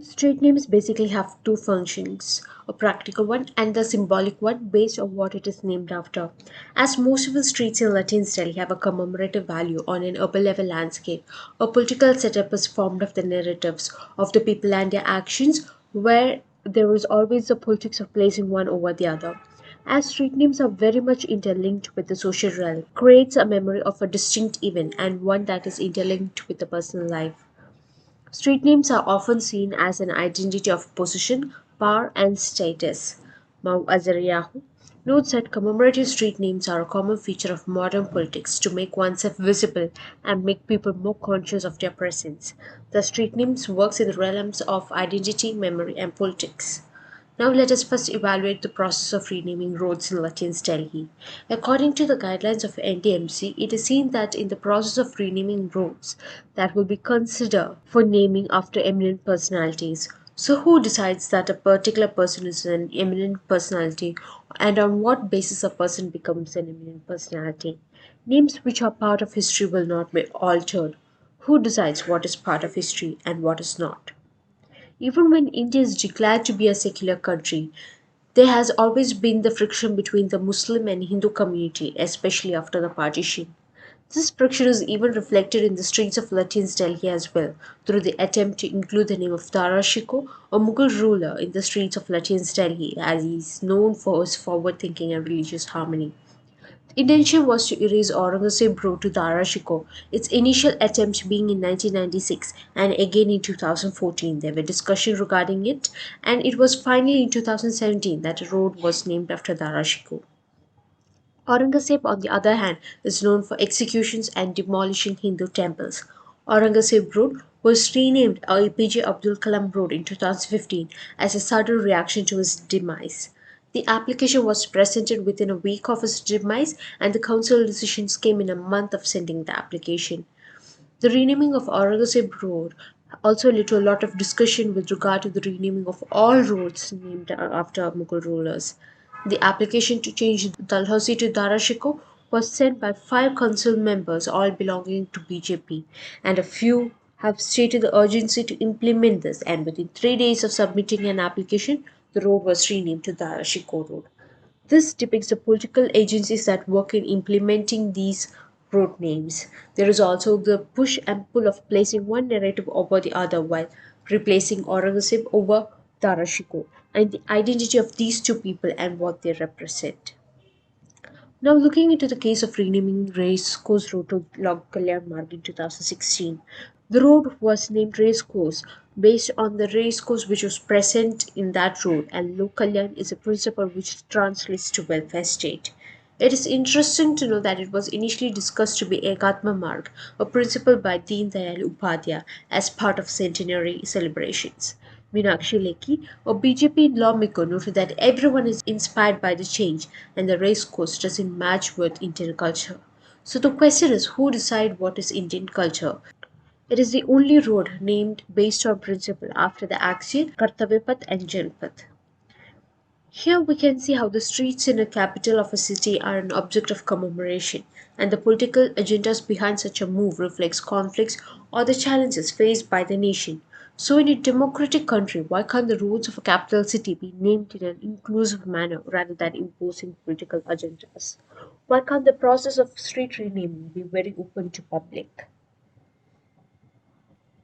Street names basically have two functions, a practical one and the symbolic one based on what it is named after. As most of the streets in Lutyens Delhi have a commemorative value on an urban level landscape, a political setup is formed of the narratives of the people and their actions, where there is always the politics of placing one over the other. As street names are very much interlinked with the social realm, creates a memory of a distinct event and one that is interlinked with the personal life. Street names are often seen as an identity of position, power, and status. Mau Azariyahu notes that commemorative street names are a common feature of modern politics to make oneself visible and make people more conscious of their presence. The street names works in the realms of identity, memory, and politics. Now let us first evaluate the process of renaming roads in Lutyens Delhi. According to the guidelines of NDMC, it is seen that in the process of renaming roads that will be considered for naming after eminent personalities. So who decides that a particular person is an eminent personality and on what basis a person becomes an eminent personality? Names which are part of history will not be altered. Who decides what is part of history and what is not? Even when India is declared to be a secular country, there has always been the friction between the Muslim and Hindu community, especially after the partition. This friction is even reflected in the streets of Lutyens Delhi as well, through the attempt to include the name of Dara Shikoh, a Mughal ruler, in the streets of Lutyens Delhi, as he is known for his forward thinking and religious harmony. Intention was to erase Aurangzeb road to Dara Shikoh, its initial attempt being in 1996 and again in 2014. There were discussions regarding it, and it was finally in 2017 that the road was named after Dara Shikoh. Aurangzeb, on the other hand, is known for executions and demolishing Hindu temples. Aurangzeb Road was renamed APJ Abdul Kalam Road in 2015 as a sudden reaction to his demise. The application was presented within a week of his demise, and the council decisions came in a month of sending the application. The renaming of Aurangzeb Road also led to a lot of discussion with regard to the renaming of all roads named after Mughal rulers. The application to change Dalhousie to Darashikoh was sent by five council members, all belonging to BJP, and a few have stated the urgency to implement this. And within 3 days of submitting an application, the road was renamed to Darashikoh Road. This depicts the political agencies that work in implementing these road names. There is also the push and pull of placing one narrative over the other while replacing Aurangzeb over Darashikoh, and the identity of these two people and what they represent. Now, looking into the case of renaming Race Course Road to Log Kalyan Marg in 2016, the road was named Race Course based on the race course which was present in that road, and Lok Kalyan is a principle which translates to welfare state. It is interesting to know that it was initially discussed to be Ekatma Marg, a principle by Deen Dayal Upadhyay as part of centenary celebrations. Meenakshi Lekhi, a BJP lawmaker, noted that everyone is inspired by the change and the race course doesn't match with Indian culture. So the question is, who decide what is Indian culture? It is the only road named based on principle after the axiom Kartavyapath and Janpath. Here we can see how the streets in a capital of a city are an object of commemoration, and the political agendas behind such a move reflects conflicts or the challenges faced by the nation. So in a democratic country, why can't the roads of a capital city be named in an inclusive manner rather than imposing political agendas? Why can't the process of street renaming be very open to public?